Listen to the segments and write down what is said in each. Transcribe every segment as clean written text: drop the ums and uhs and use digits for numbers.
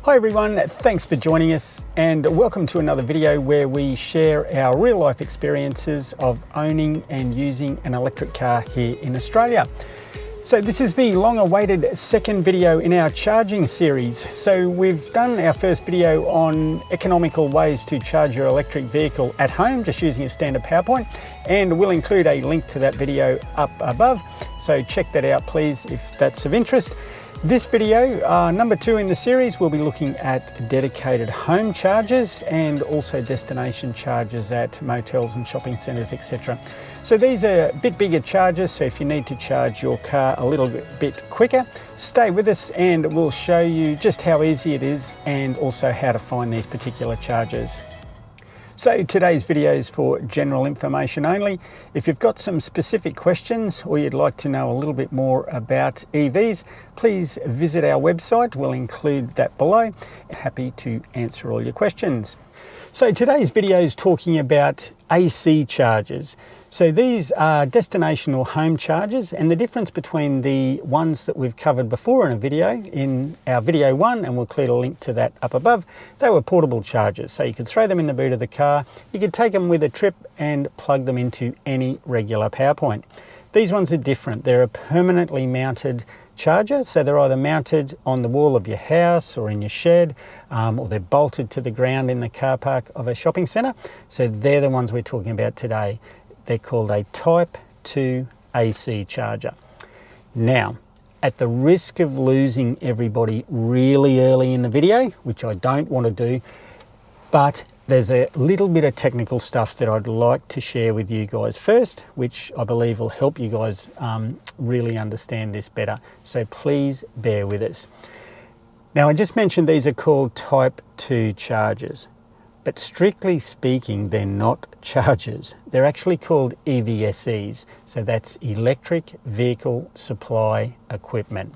Hi everyone, thanks for joining us and welcome to another video where we share our real life experiences of owning and using an electric car here in Australia. So this is the long awaited second video in our charging series. So we've done our first video on economical ways to charge your electric vehicle at home just using a standard power point, and we'll include a link to that video up above. So check that out please if that's of interest. This video, number 2 in the series, we'll be looking at dedicated home chargers and also destination chargers at motels and shopping centres, etc. So these are a bit bigger chargers, so if you need to charge your car a little bit quicker, stay with us and we'll show you just how easy it is and also how to find these particular chargers. So today's video is for general information only. If you've got some specific questions or you'd like to know a little bit more about EVs, please visit our website. We'll include that below. Happy to answer all your questions. So today's video is talking about AC chargers. So these are destination or home chargers, and the difference between the ones that we've covered before in our video 1, and we'll include a link to that up above, they were portable chargers. So you could throw them in the boot of the car, you could take them with a trip and plug them into any regular power point. These ones are different. They're a permanently mounted charger, so they're either mounted on the wall of your house or in your shed, or they're bolted to the ground in the car park of a shopping centre. So they're the ones we're talking about today. They're called a Type 2 AC charger. Now, at the risk of losing everybody really early in the video, which I don't want to do, but there's a little bit of technical stuff that I'd like to share with you guys first, which I believe will help you guys really understand this better. So please bear with us. Now, I just mentioned these are called Type 2 chargers. But strictly speaking, they're not chargers. They're actually called EVSEs. So that's Electric Vehicle Supply Equipment.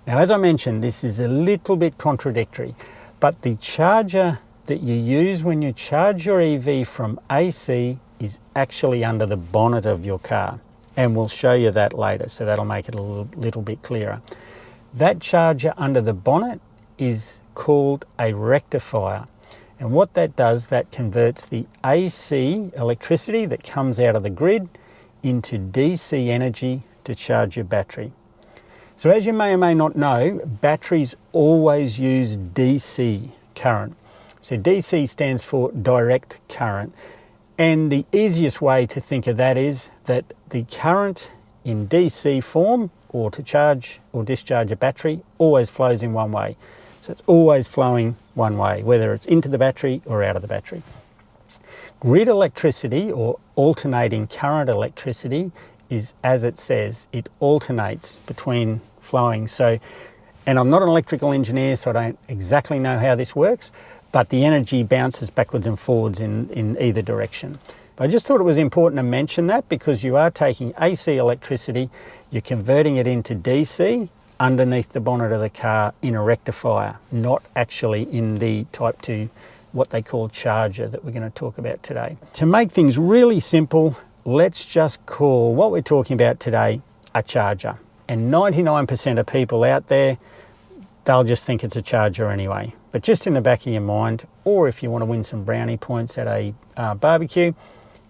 Now, as I mentioned, this is a little bit contradictory, but the charger that you use when you charge your EV from AC is actually under the bonnet of your car. And we'll show you that later, so that'll make it a little bit clearer. That charger under the bonnet is called a rectifier. And what that does, that converts the AC electricity that comes out of the grid into DC energy to charge your battery. So as you may or may not know, batteries always use DC current. So DC stands for direct current. And the easiest way to think of that is that the current in DC form, or to charge or discharge a battery, always flows in one way. So it's always flowing one way, whether it's into the battery or out of the battery. Grid electricity, or alternating current electricity, is as it says, it alternates between flowing. So, and I'm not an electrical engineer, so I don't exactly know how this works, but the energy bounces backwards and forwards in either direction. But I just thought it was important to mention that because you are taking AC electricity, you're converting it into DC, underneath the bonnet of the car in a rectifier, not actually in the Type 2, what they call charger that we're going to talk about today. To make things really simple, let's just call what we're talking about today a charger. And 99% of people out there, they'll just think it's a charger anyway. But just in the back of your mind, or if you want to win some brownie points at a barbecue,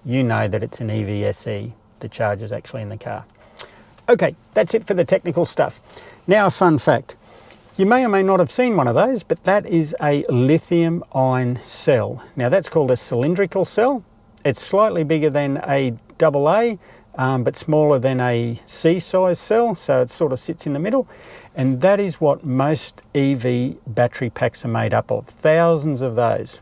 you know that it's an EVSE. The charger's actually in the car. Okay, that's it for the technical stuff. Now a fun fact. You may or may not have seen one of those, but that is a lithium ion cell. Now that's called a cylindrical cell. It's slightly bigger than a AA, but smaller than a C-size cell, so it sort of sits in the middle. And that is what most EV battery packs are made up of, thousands of those.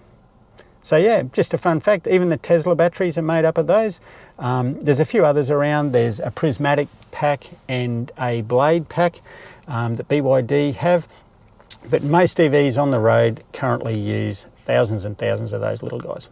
So yeah, just a fun fact, even the Tesla batteries are made up of those. There's a few others around. There's a prismatic pack and a blade pack that BYD have, but most EVs on the road currently use thousands and thousands of those little guys.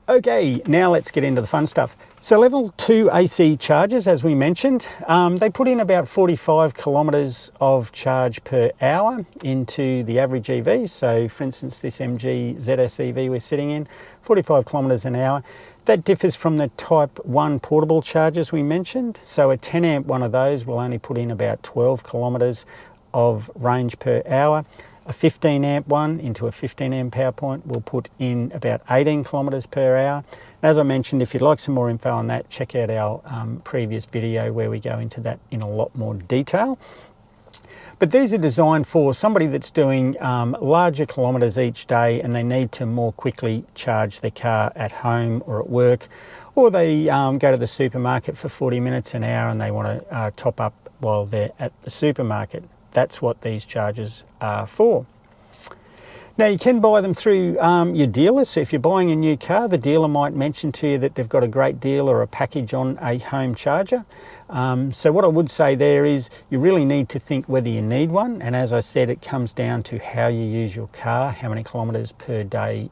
Okay, now let's get into the fun stuff. So level 2 AC chargers, as we mentioned, they put in about 45 kilometres of charge per hour into the average EV. So for instance, this MG ZS EV we're sitting in, 45 kilometres an hour. That differs from the Type 1 portable chargers we mentioned. So a 10 amp one of those will only put in about 12 kilometres of range per hour. a 15 amp one into a 15 amp power point will put in about 18 kilometers per hour. As I mentioned, if you'd like some more info on that, check out our previous video where we go into that in a lot more detail. But these are designed for somebody that's doing larger kilometres each day and they need to more quickly charge their car at home or at work, or they go to the supermarket for 40 minutes, an hour, and they want to top up while they're at the supermarket. That's what these chargers are for. Now you can buy them through your dealer. So if you're buying a new car, the dealer might mention to you that they've got a great deal or a package on a home charger. So what I would say there is you really need to think whether you need one. And as I said, it comes down to how you use your car, how many kilometres per day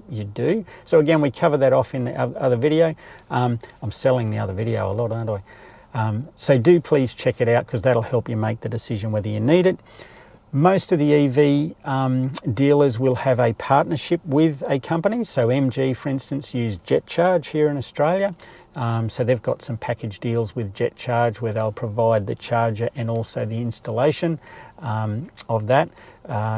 you do. So again, we cover that off in the other video. I'm selling the other video a lot, aren't I? So do please check it out because that'll help you make the decision whether you need it. Most of the EV dealers will have a partnership with a company. So MG, for instance, use JetCharge here in Australia. So they've got some package deals with JetCharge where they'll provide the charger and also the installation of that.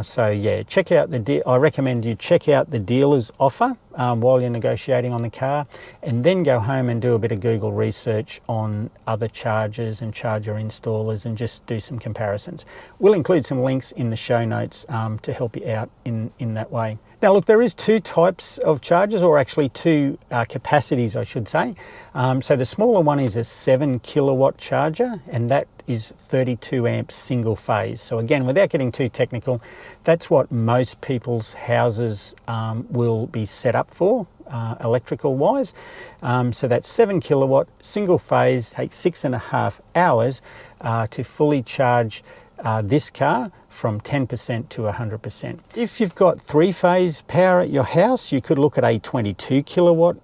So yeah, check out I recommend you check out the dealer's offer while you're negotiating on the car, and then go home and do a bit of Google research on other chargers and charger installers and just do some comparisons. We'll include some links in the show notes to help you out in that way. Now look, there is two types of chargers, or actually two capacities I should say. So the smaller one is a 7 kilowatt charger, and that is 32 amps single phase. So again, without getting too technical, that's what most people's houses will be set up for, electrical wise. So that's 7 kilowatt single phase, takes 6.5 hours to fully charge this car from 10% to 100%. If you've got 3-phase power at your house, you could look at a 22 kilowatt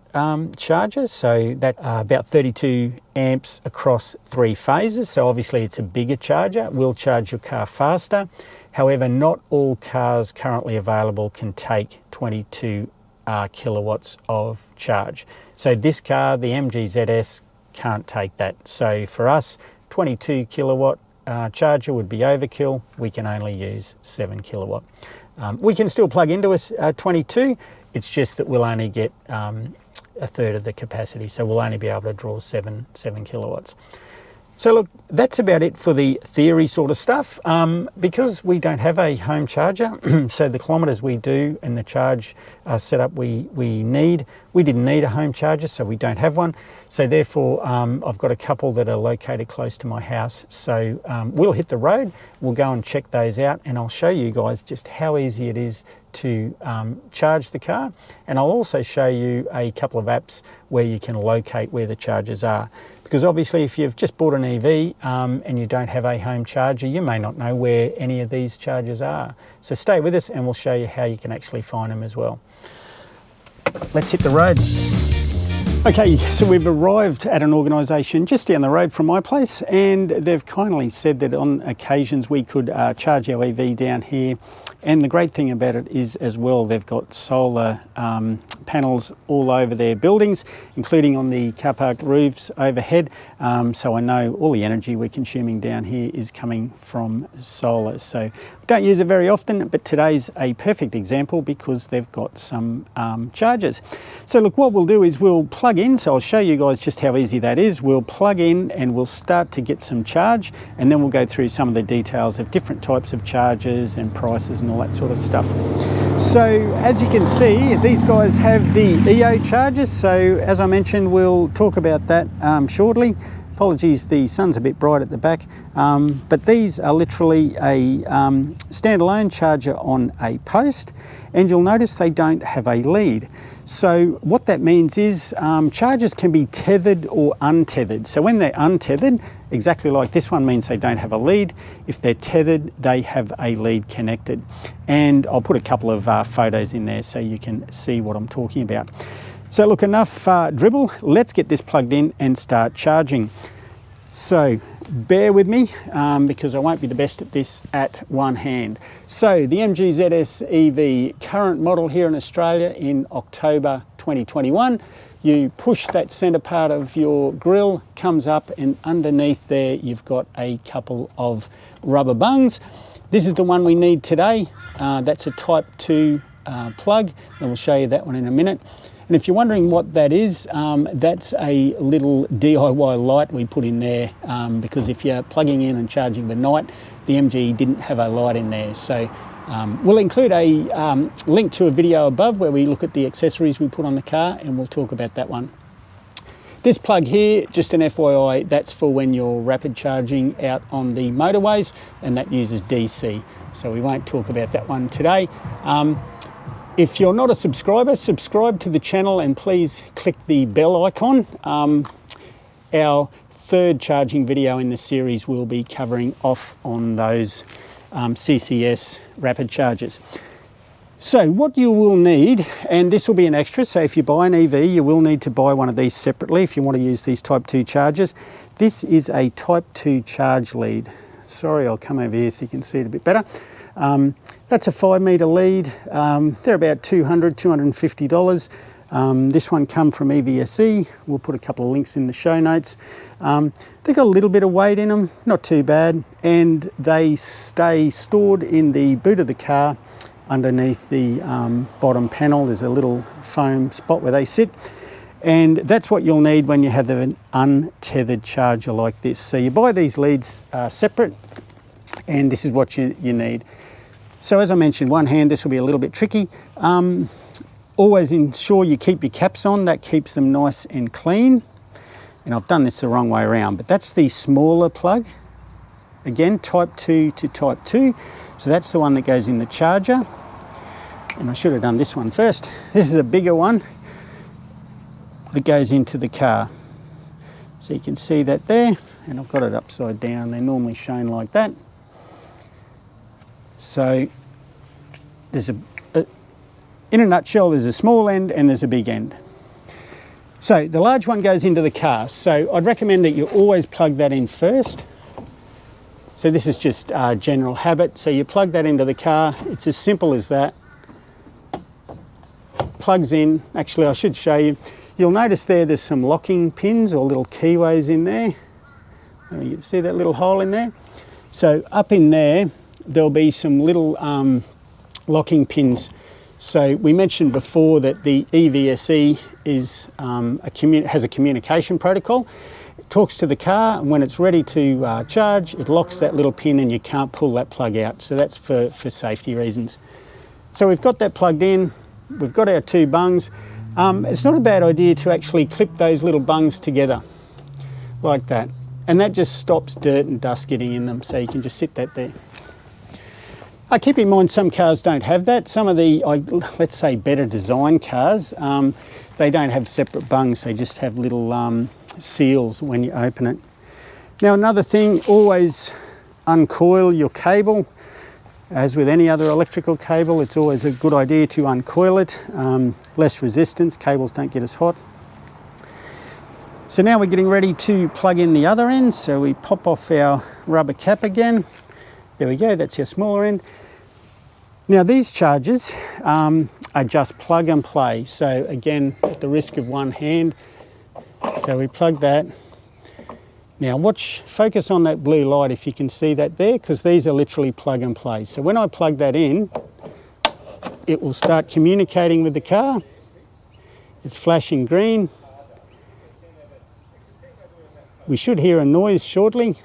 charger. So that's about 32 amps across 3 phases. So obviously it's a bigger charger, will charge your car faster. However, not all cars currently available can take 22 kilowatts of charge. So this car, the MG ZS, can't take that. So for us, 22 kilowatt charger would be overkill. We can only use 7 kilowatt. We can still plug into a 22, it's just that we'll only get a third of the capacity, so we'll only be able to draw 7 kilowatts. So look, that's about it for the theory sort of stuff. Because we don't have a home charger, so the kilometres we do and the charge setup we need, we didn't need a home charger, so we don't have one. So therefore, I've got a couple that are located close to my house. So we'll hit the road, we'll go and check those out, and I'll show you guys just how easy it is to charge the car. And I'll also show you a couple of apps where you can locate where the chargers are. Because obviously if you've just bought an EV and you don't have a home charger, you may not know where any of these chargers are. So stay with us and we'll show you how you can actually find them as well. Let's hit the road. Okay, so we've arrived at an organisation just down the road from my place, and they've kindly said that on occasions we could charge our EV down here. And the great thing about it is as well, they've got solar panels all over their buildings, including on the car park roofs overhead. So I know all the energy we're consuming down here is coming from solar. So we don't use it very often, but today's a perfect example because they've got some chargers. So look, what we'll do is we'll plug in. So I'll show you guys just how easy that is. We'll plug in and we'll start to get some charge, and then we'll go through some of the details of different types of chargers and prices and all that sort of stuff. So as you can see, these guys have the EO chargers. So as I mentioned, we'll talk about that shortly. Apologies, the sun's a bit bright at the back, but these are literally a standalone charger on a post, and you'll notice they don't have a lead. So what that means is chargers can be tethered or untethered. So when they're untethered, exactly like this one, means they don't have a lead. If they're tethered, they have a lead connected. And I'll put a couple of photos in there so you can see what I'm talking about. So look, enough dribble, let's get this plugged in and start charging. So bear with me because I won't be the best at this at one hand. So the MG ZS EV, current model here in Australia in October 2021. You push that centre part of your grill, comes up, and underneath there you've got a couple of rubber bungs. This is the one we need today. That's a Type 2 plug, and we'll show you that one in a minute. And if you're wondering what that is, that's a little DIY light we put in there because if you're plugging in and charging the night, the MG didn't have a light in there. So we'll include a link to a video above where we look at the accessories we put on the car, and we'll talk about that one. This plug here, just an FYI, that's for when you're rapid charging out on the motorways, and that uses DC. So we won't talk about that one today. If you're not a subscriber, subscribe to the channel and please click the bell icon. Our third charging video in the series will be covering off on those CCS rapid chargers. So what you will need, and this will be an extra, so if you buy an EV, you will need to buy one of these separately if you want to use these Type 2 chargers. This is a Type 2 charge lead. Sorry, I'll come over here so you can see it a bit better. That's a 5-metre lead. They're about $200, $250. This one come from EVSE. We'll put a couple of links in the show notes. They've got a little bit of weight in them, not too bad, and they stay stored in the boot of the car underneath the bottom panel. There's a little foam spot where they sit, and that's what you'll need when you have an untethered charger like this. So you buy these leads separate, and this is what you need. So as I mentioned, one hand, this will be a little bit tricky. Always ensure you keep your caps on. That keeps them nice and clean. And I've done this the wrong way around, but that's the smaller plug. Again, Type 2 to Type 2. So that's the one that goes in the charger. And I should have done this one first. This is a bigger one that goes into the car. So you can see that there, and I've got it upside down. They're normally shown like that. So there's in a nutshell, there's a small end and there's a big end. So the large one goes into the car. So I'd recommend that you always plug that in first. So this is just general habit. So you plug that into the car. It's as simple as that. Plugs in. Actually, I should show you. You'll notice there's some locking pins or little keyways in there. You see that little hole in there? So up in there, there'll be some little locking pins. So we mentioned before that the EVSE is has a communication protocol. It talks to the car, and when it's ready to charge, it locks that little pin and you can't pull that plug out. So that's for safety reasons. So we've got that plugged in. We've got our two bungs. It's not a bad idea to actually clip those little bungs together like that. And that just stops dirt and dust getting in them, so you can just sit that there. Keep in mind some cars don't have that. Some of the, let's say, better design cars, they don't have separate bungs. They just have little seals when you open it. Now another thing, always uncoil your cable. As with any other electrical cable, it's always a good idea to uncoil it. Less resistance, cables don't get as hot. So now we're getting ready to plug in the other end. So we pop off our rubber cap again. There we go, that's our smaller end. Now these chargers are just plug and play. So again, at the risk of one hand, so we plug that. Now focus on that blue light if you can see that there, because these are literally plug and play. So when I plug that in, it will start communicating with the car. It's flashing green. We should hear a noise shortly.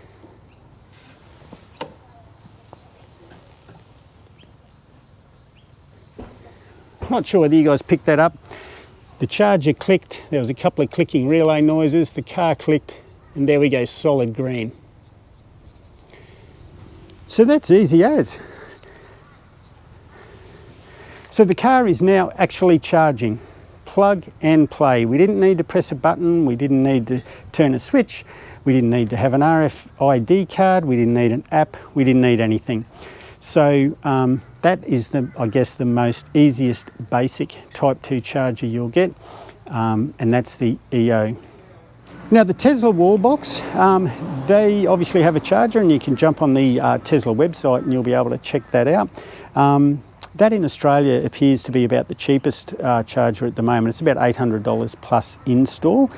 Not sure whether you guys picked that up. The charger clicked, there was a couple of clicking relay noises, the car clicked, and there we go, solid green. So that's easy as. So the car is now actually charging. Plug and play. We didn't need to press a button, we didn't need to turn a switch, we didn't need to have an RFID card, we didn't need an app, we didn't need anything. So that is, I guess, the most easiest basic Type 2 charger you'll get, and that's the EO. Now the Tesla wall box, they obviously have a charger, and you can jump on the Tesla website and you'll be able to check that out. That in Australia appears to be about the cheapest charger at the moment. It's about $800 plus install.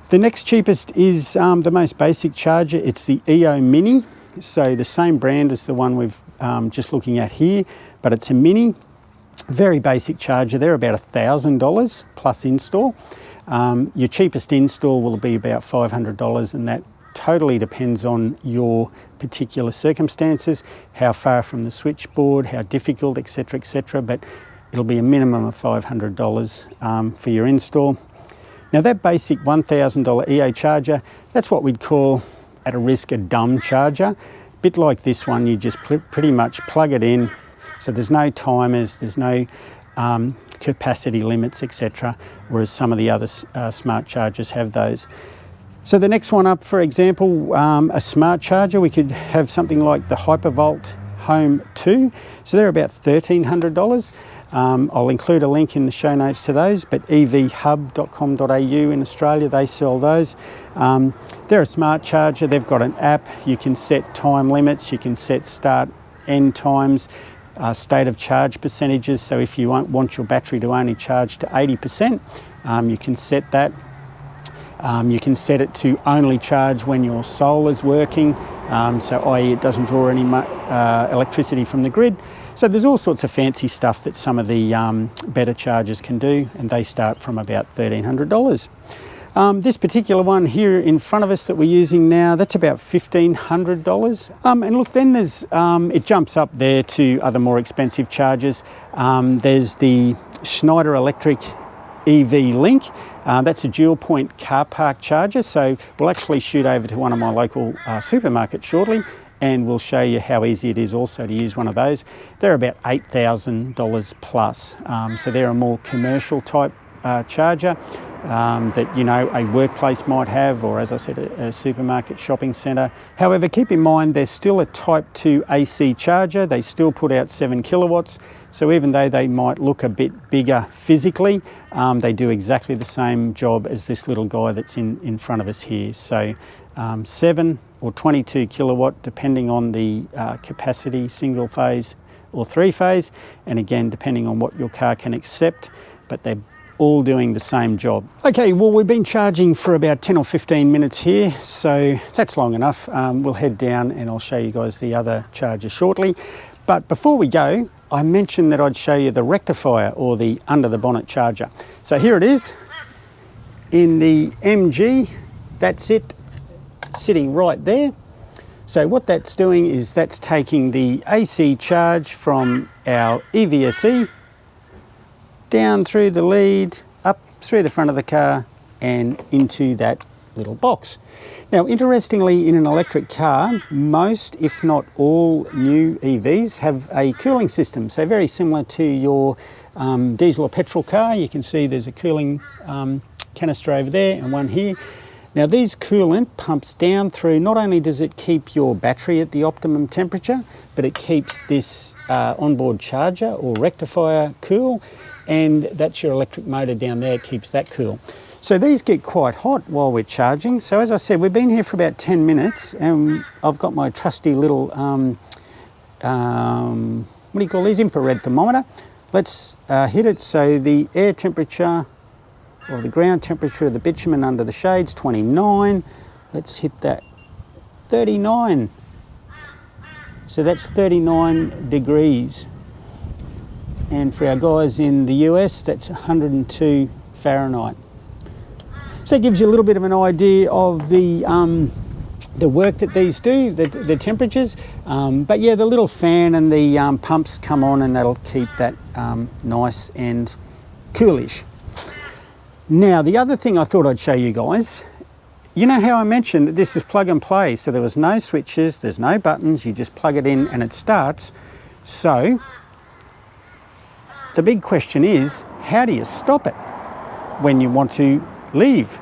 The next cheapest is the most basic charger. It's the EO Mini. So the same brand as the one we've just looking at here, but it's a mini, very basic charger. They're about $1,000 plus install. Your cheapest install will be about $500, and that totally depends on your particular circumstances, how far from the switchboard, how difficult, etc., but it'll be a minimum of $500 for your install. Now that basic $1,000 EA charger, that's what we'd call, at a risk, a dumb charger. A bit like this one, you just pretty much plug it in, so there's no timers, there's no capacity limits, etc., whereas some of the other smart chargers have those. So the next one up, for example, a smart charger, we could have something like the Hypervolt Home 2. So they're about $1,300. I'll include a link in the show notes to those, but evhub.com.au in Australia, they sell those. They're a smart charger. They've got an app. You can set time limits. You can set start, end times, state of charge percentages. So if you want your battery to only charge to 80%, you can set that. You can set it to only charge when your solar's working, so i.e. it doesn't draw any electricity from the grid. So there's all sorts of fancy stuff that some of the better chargers can do, and they start from about $1,300. This particular one here in front of us that we're using now, that's about $1,500. And look, then there's, it jumps up there to other more expensive chargers. There's the Schneider Electric EV Link. That's a dual point car park charger, so we'll actually shoot over to one of my local supermarkets shortly, and we'll show you how easy it is also to use one of those. They're about $8,000 plus, so they're a more commercial type charger that, you know, a workplace might have, or as I said, a supermarket, shopping centre. However, keep in mind they're still a Type 2 AC charger. They still put out 7 kilowatts. So even though they might look a bit bigger physically, they do exactly the same job as this little guy that's in front of us here. So 7 or 22 kilowatt, depending on the capacity, single phase or 3-phase, and again, depending on what your car can accept, but they're all doing the same job. Okay, well, we've been charging for about 10 or 15 minutes here, so that's long enough. We'll head down and I'll show you guys the other charger shortly. But before we go, I mentioned that I'd show you the rectifier, or the under the bonnet charger. So here it is in the MG. That's it, sitting right there. So what that's doing is that's taking the AC charge from our EVSE down through the lead, up through the front of the car and into that little box. Now, interestingly, in an electric car, most, if not all, new EVs have a cooling system. So very similar to your diesel or petrol car. You can see there's a cooling canister over there and one here. Now, these coolant pumps down through, not only does it keep your battery at the optimum temperature, but it keeps this onboard charger or rectifier cool, and that's your electric motor down there, it keeps that cool. So these get quite hot while we're charging. So as I said, we've been here for about 10 minutes and I've got my trusty little, what do you call these, infrared thermometer. Let's hit it. So the air temperature, or the ground temperature of the bitumen under the shades, 29. Let's hit that, 39. So that's 39 degrees. And for our guys in the US, that's 102 Fahrenheit. So it gives you a little bit of an idea of the work that these do, the temperatures. But yeah, the little fan and the pumps come on and that'll keep that nice and coolish. Now, the other thing I thought I'd show you guys, you know how I mentioned that this is plug and play, so there was no switches, there's no buttons, you just plug it in and it starts. So the big question is, how do you stop it when you want to leave?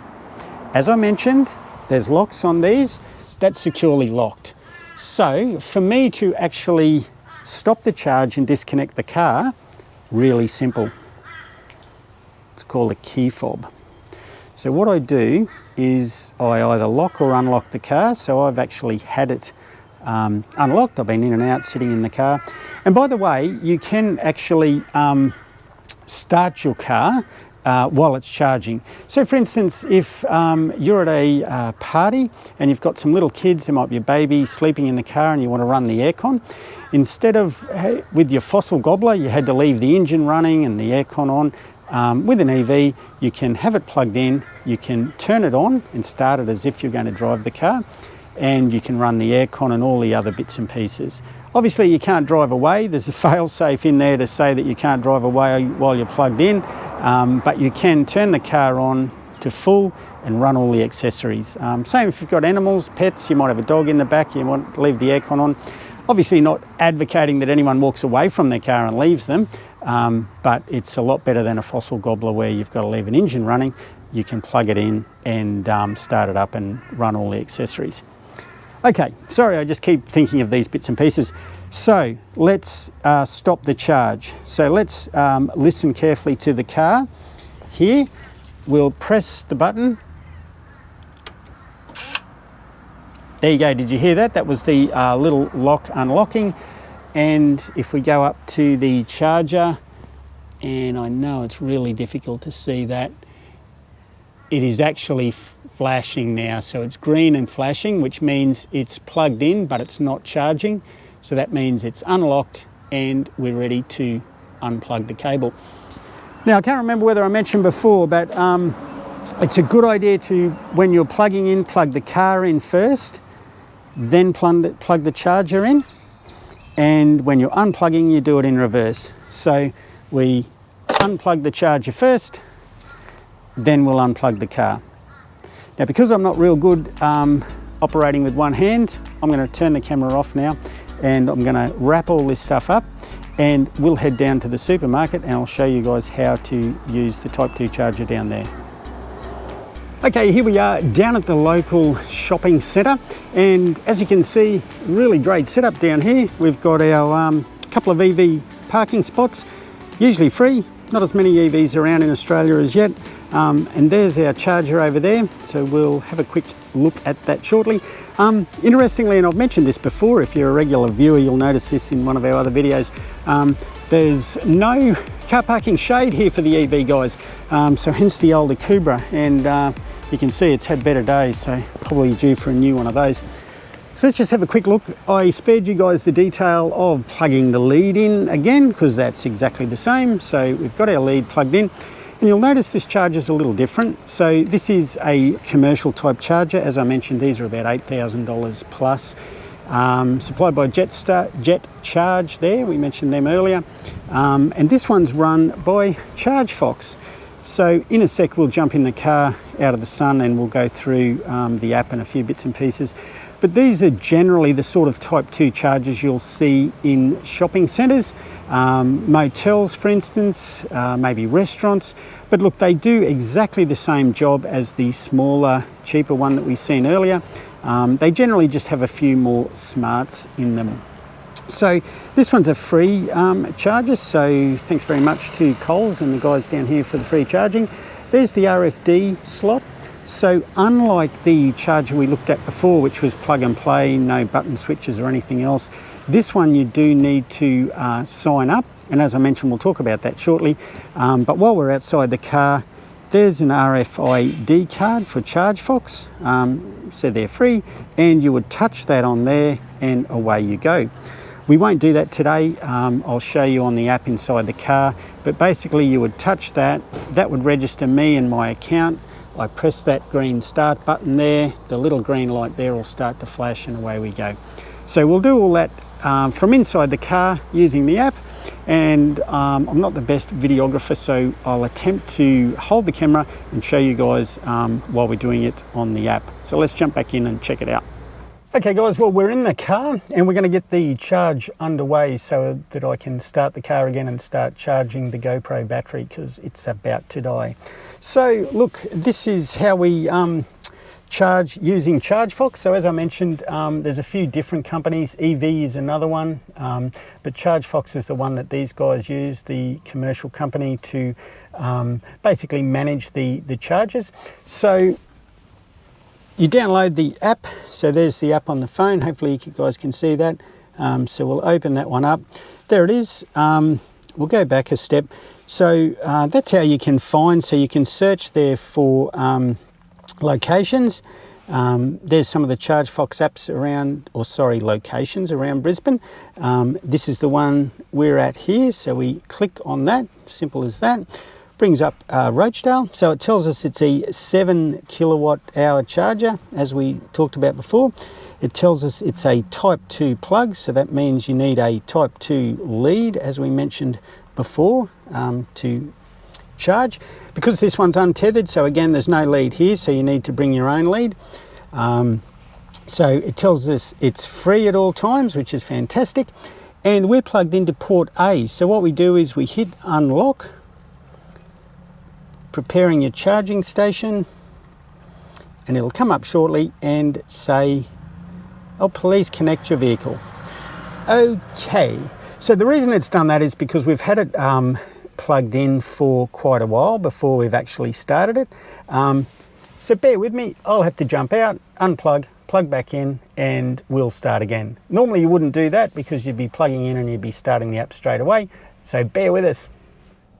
As I mentioned, there's locks on these, that's securely locked. So for me to actually stop the charge and disconnect the car, really simple. It's called a key fob. So what I do is I either lock or unlock the car. So I've actually had it unlocked. I've been in and out sitting in the car. And by the way, you can actually start your car while it's charging. So for instance, if you're at a party and you've got some little kids, there might be a baby sleeping in the car and you want to run the aircon, instead of with your fossil gobbler, you had to leave the engine running and the aircon on. With an EV, you can have it plugged in, you can turn it on and start it as if you're going to drive the car, and you can run the aircon and all the other bits and pieces. Obviously you can't drive away. There's a fail-safe in there to say that you can't drive away while you're plugged in, but you can turn the car on to full and run all the accessories. Same if you've got animals, pets, you might have a dog in the back, you want to leave the aircon on. Obviously not advocating that anyone walks away from their car and leaves them, but it's a lot better than a fossil gobbler where you've got to leave an engine running. You can plug it in and start it up and run all the accessories. Okay, sorry, I just keep thinking of these bits and pieces. So let's stop the charge. So let's listen carefully to the car. Here, we'll press the button. There you go, did you hear that? That was the little lock unlocking. And if we go up to the charger, and I know it's really difficult to see that, it is actually flashing now. So it's green and flashing, which means it's plugged in, but it's not charging. So that means it's unlocked and we're ready to unplug the cable. Now, I can't remember whether I mentioned before, but it's a good idea to, when you're plugging in, plug the car in first, then plug the charger in. And when you're unplugging, you do it in reverse. So we unplug the charger first, then we'll unplug the car. Now, because I'm not real good operating with one hand, I'm going to turn the camera off now and I'm going to wrap all this stuff up, and we'll head down to the supermarket and I'll show you guys how to use the Type 2 charger down there. Okay, here we are down at the local shopping centre, and as you can see, really great setup down here. We've got our couple of EV parking spots, usually free. Not as many EVs around in Australia as yet. And there's our charger over there, so we'll have a quick look at that shortly. Interestingly, and I've mentioned this before, if you're a regular viewer you'll notice this in one of our other videos, there's no car parking shade here for the EV guys, so hence the older Cobra, and you can see it's had better days, so probably due for a new one of those. So let's just have a quick look. I spared you guys the detail of plugging the lead in again, because that's exactly the same. So we've got our lead plugged in, and you'll notice this charger is a little different. So this is a commercial type charger. As I mentioned, these are about $8,000 plus. Supplied by Jet Charge there, we mentioned them earlier. And this one's run by Chargefox. So in a sec we'll jump in the car out of the sun and we'll go through the app and a few bits and pieces. But these are generally the sort of Type 2 chargers you'll see in shopping centres, motels for instance, maybe restaurants. But look, they do exactly the same job as the smaller, cheaper one that we've seen earlier. They generally just have a few more smarts in them. So this one's a free charger, so thanks very much to Coles and the guys down here for the free charging. There's the RFD slot. So unlike the charger we looked at before, which was plug and play, no button switches or anything else, this one you do need to sign up. And as I mentioned, we'll talk about that shortly. But while we're outside the car, there's an RFID card for Chargefox. So they're free, and you would touch that on there and away you go. We won't do that today. I'll show you on the app inside the car, but basically you would touch that. That would register me and my account. I press that green start button there, the little green light there will start to flash and away we go. So we'll do all that from inside the car using the app, and I'm not the best videographer, so I'll attempt to hold the camera and show you guys while we're doing it on the app. So let's jump back in and check it out. Okay guys, well we're in the car and we're going to get the charge underway so that I can start the car again and start charging the GoPro battery because it's about to die. So look, this is how we charge using Chargefox. So as I mentioned, there's a few different companies. EV is another one, but Chargefox is the one that these guys use, the commercial company, to basically manage the chargers. So you download the app, so there's the app on the phone, hopefully you guys can see that. So we'll open that one up. There it is. we'll go back a step. So that's how you can find, so you can search there for locations. There's some of the Chargefox apps around, or sorry, locations around Brisbane. This is the one we're at here, so we click on that, simple as that. Brings up Roachdale, so it tells us it's a 7 kilowatt hour charger, as we talked about before. It tells us it's a type 2 plug, so that means you need a type 2 lead, as we mentioned before, to charge. Because this one's untethered, so again there's no lead here, so you need to bring your own lead. So it tells us it's free at all times, which is fantastic, and we're plugged into port A. So what we do is we hit unlock, preparing your charging station, and it'll come up shortly and say, oh, please connect your vehicle. Okay, so the reason it's done that is because we've had it plugged in for quite a while before we've actually started it. So bear with me, I'll have to jump out, unplug, plug back in, and we'll start again. Normally you wouldn't do that because you'd be plugging in and you'd be starting the app straight away, so bear with us.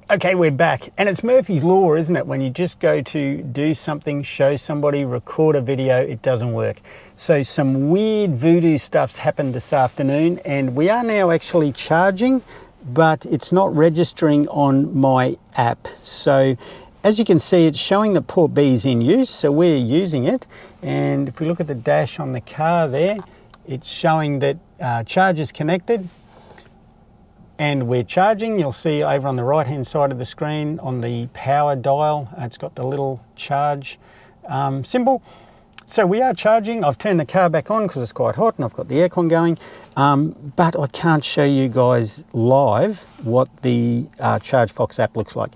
Okay, we're back, and it's Murphy's Law, isn't it? When you just go to do something, show somebody, record a video, it doesn't work. So some weird voodoo stuff's happened this afternoon, and we are now actually charging, but it's not registering on my app. So as you can see, it's showing that port B is in use, so we're using it. And if we look at the dash on the car there, it's showing that charge is connected. And we're charging. You'll see over on the right hand side of the screen on the power dial, it's got the little charge symbol. So we are charging. I've turned the car back on because it's quite hot and I've got the aircon going, but I can't show you guys live what the Chargefox app looks like.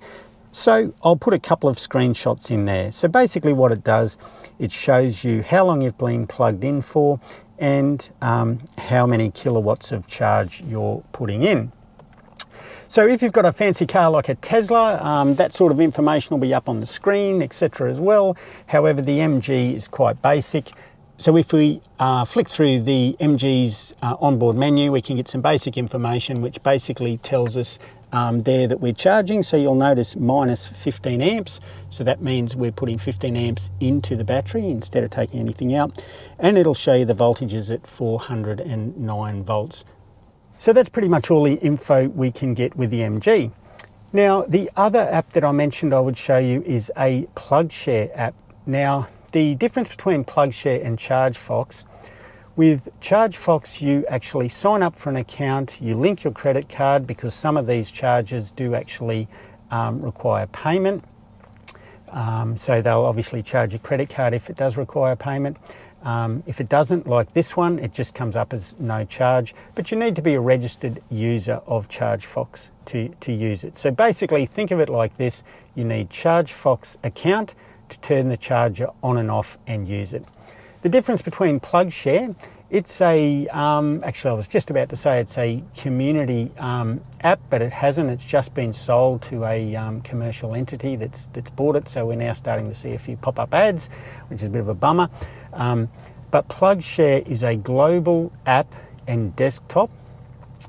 So I'll put a couple of screenshots in there. So basically what it does, it shows you how long you've been plugged in for and how many kilowatts of charge you're putting in. So if you've got a fancy car like a Tesla, that sort of information will be up on the screen, etc. as well. However, the MG is quite basic. So if we flick through the MG's onboard menu, we can get some basic information, which basically tells us there that we're charging. So you'll notice minus 15 amps. So that means we're putting 15 amps into the battery instead of taking anything out. And it'll show you the voltages at 409 volts. So that's pretty much all the info we can get with the MG. Now, the other app that I mentioned I would show you is a PlugShare app. Now, the difference between PlugShare and Chargefox, with Chargefox you actually sign up for an account, you link your credit card because some of these chargers do actually require payment. So they'll obviously charge your credit card if it does require payment. If it doesn't, like this one, it just comes up as no charge, but you need to be a registered user of Chargefox to use it. So basically think of it like this: you need Chargefox account to turn the charger on and off and use it. The difference between PlugShare, it's a, actually I was just about to say it's a community app, but it hasn't. It's just been sold to a commercial entity that's bought it, so we're now starting to see a few pop-up ads, which is a bit of a bummer. But PlugShare is a global app and desktop.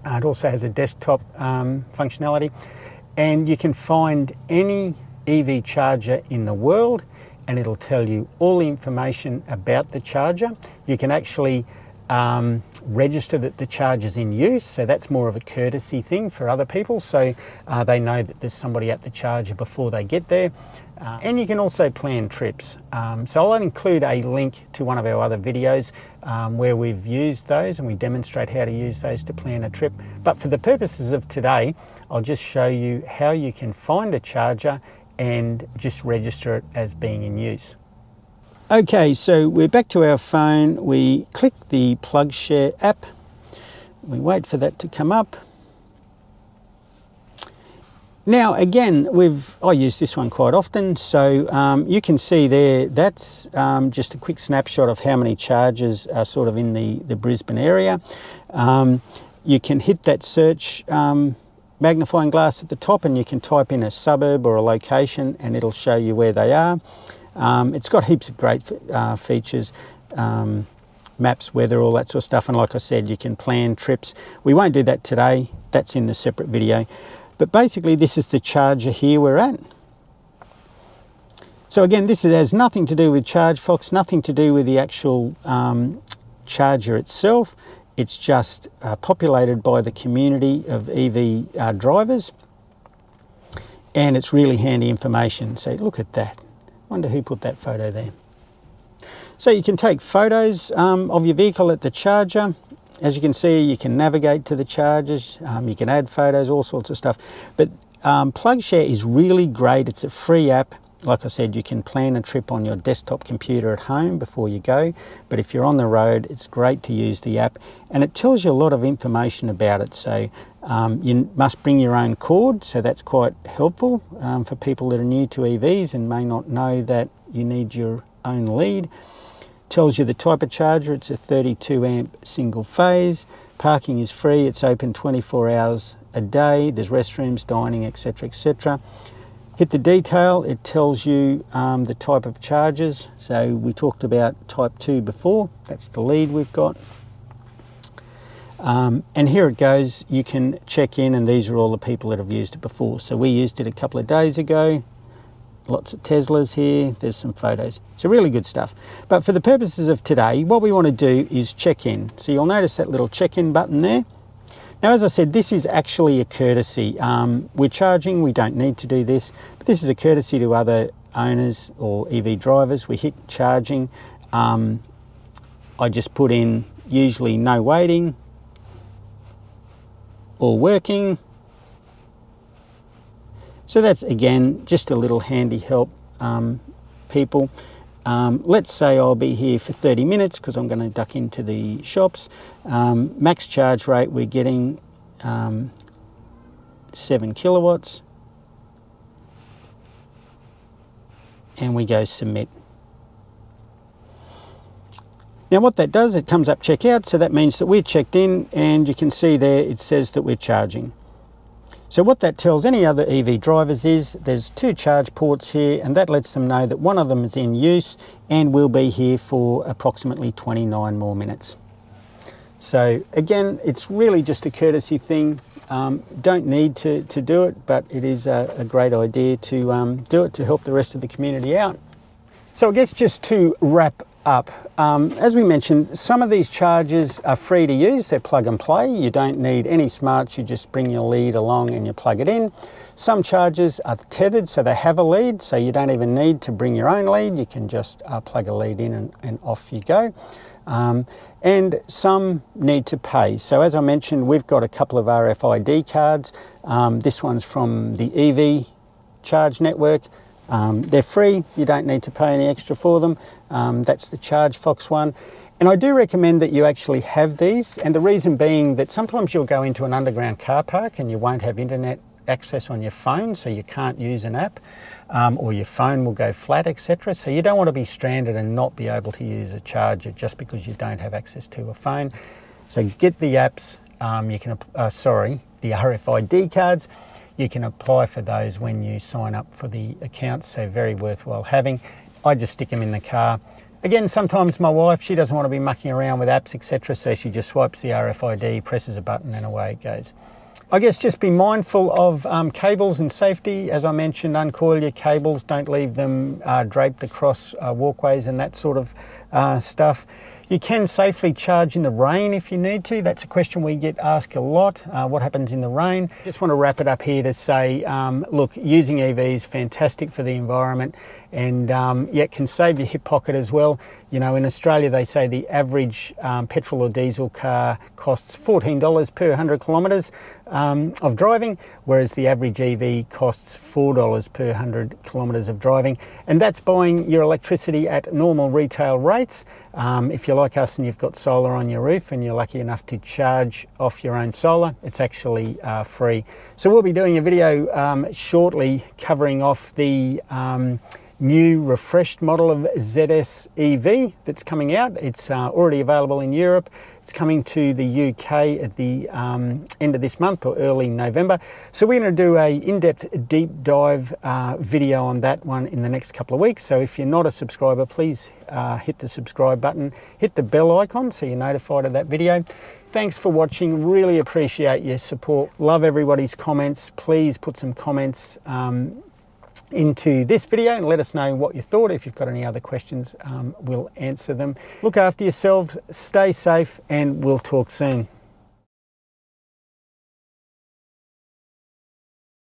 It also has a desktop functionality, and you can find any EV charger in the world and it'll tell you all the information about the charger. You can actually register that the charger's in use, so that's more of a courtesy thing for other people, so they know that there's somebody at the charger before they get there. And you can also plan trips. So I'll include a link to one of our other videos where we've used those and we demonstrate how to use those to plan a trip. But for the purposes of today, I'll just show you how you can find a charger and just register it as being in use. Okay, so we're back to our phone. We click the PlugShare app. We wait for that to come up. Now again, I use this one quite often, so you can see there, that's just a quick snapshot of how many chargers are sort of in the Brisbane area. You can hit that search magnifying glass at the top and you can type in a suburb or a location and it'll show you where they are. It's got heaps of great features, maps, weather, all that sort of stuff, and like I said, you can plan trips. We won't do that today, that's in the separate video. But basically this is the charger here we're at. So again, this has nothing to do with Chargefox, nothing to do with the actual charger itself. It's just populated by the community of EV drivers, and it's really handy information. So look at that. Wonder who put that photo there. So you can take photos of your vehicle at the charger. As you can see, you can navigate to the chargers, you can add photos, all sorts of stuff. But PlugShare is really great. It's a free app. Like I said, you can plan a trip on your desktop computer at home before you go, but if you're on the road, it's great to use the app, and it tells you a lot of information about it. So you must bring your own cord, so that's quite helpful for people that are new to EVs and may not know that you need your own lead. Tells you the type of charger. It's a 32 amp single phase. Parking is free. It's open 24 hours a day. There's restrooms, dining, etc, etc. Hit the detail, it tells you the type of chargers. So we talked about type 2 before, that's the lead we've got. And here it goes, you can check in, and these are all the people that have used it before. So we used it a couple of days ago, lots of Teslas here, there's some photos. So really good stuff. But for the purposes of today, what we want to do is check in. So you'll notice that little check-in button there. Now, as I said, this is actually a courtesy. We're charging, we don't need to do this, but this is a courtesy to other owners or EV drivers. We hit charging. I just put in usually no waiting or working. So that's, again, just a little handy help, people. Let's say I'll be here for 30 minutes because I'm going to duck into the shops. Max charge rate, we're getting 7 kilowatts. And we go submit. Now what that does, it comes up checkout, so that means that we're checked in, and you can see there it says that we're charging. So what that tells any other EV drivers is there's 2 charge ports here, and that lets them know that one of them is in use and will be here for approximately 29 more minutes. So again, it's really just a courtesy thing. Don't need to do it, but it is a great idea to do it to help the rest of the community out. So I guess just to wrap up, as we mentioned, some of these chargers are free to use. They're plug and play. You don't need any smarts. You just bring your lead along and you plug it in. Some chargers are tethered, so they have a lead, so you don't even need to bring your own lead. You can just plug a lead in and off you go. And some need to pay. So as I mentioned, we've got a couple of RFID cards. This one's from the EV charge network. They're free, you don't need to pay any extra for them. That's the Chargefox one. And I do recommend that you actually have these, and the reason being that sometimes you'll go into an underground car park and you won't have internet access on your phone, so you can't use an app, or your phone will go flat, etc. So you don't want to be stranded and not be able to use a charger just because you don't have access to a phone. So get the apps, the RFID cards. You can apply for those when you sign up for the account, so very worthwhile having. I just stick them in the car. Again, sometimes my wife, she doesn't want to be mucking around with apps, etc., so she just swipes the RFID, presses a button, and away it goes. I guess just be mindful of cables and safety. As I mentioned, uncoil your cables, don't leave them draped across walkways and that sort of stuff. You can safely charge in the rain if you need to. That's a question we get asked a lot. What happens in the rain? Just want to wrap it up here to say, look, using EVs is fantastic for the environment, and yet can save your hip pocket as well. You know, in Australia, they say the average petrol or diesel car costs $14 per 100 kilometres of driving, whereas the average EV costs $4 per 100 kilometres of driving. And that's buying your electricity at normal retail rates. If you're like us and you've got solar on your roof and you're lucky enough to charge off your own solar, it's actually free. So we'll be doing a video shortly covering off the new refreshed model of ZS EV that's coming out. It's already available in Europe. It's It's coming to the UK at the end of this month or early November. So we're going to do a in-depth deep dive video on that one in the next couple of weeks. So if you're not a subscriber, please hit the subscribe button, hit the bell icon so you're notified of that video. Thanks for watching. Really appreciate your support. Love everybody's comments. Please put some comments into this video and let us know what you thought. If you've got any other questions, we'll answer them. Look after yourselves, stay safe, and we'll talk soon.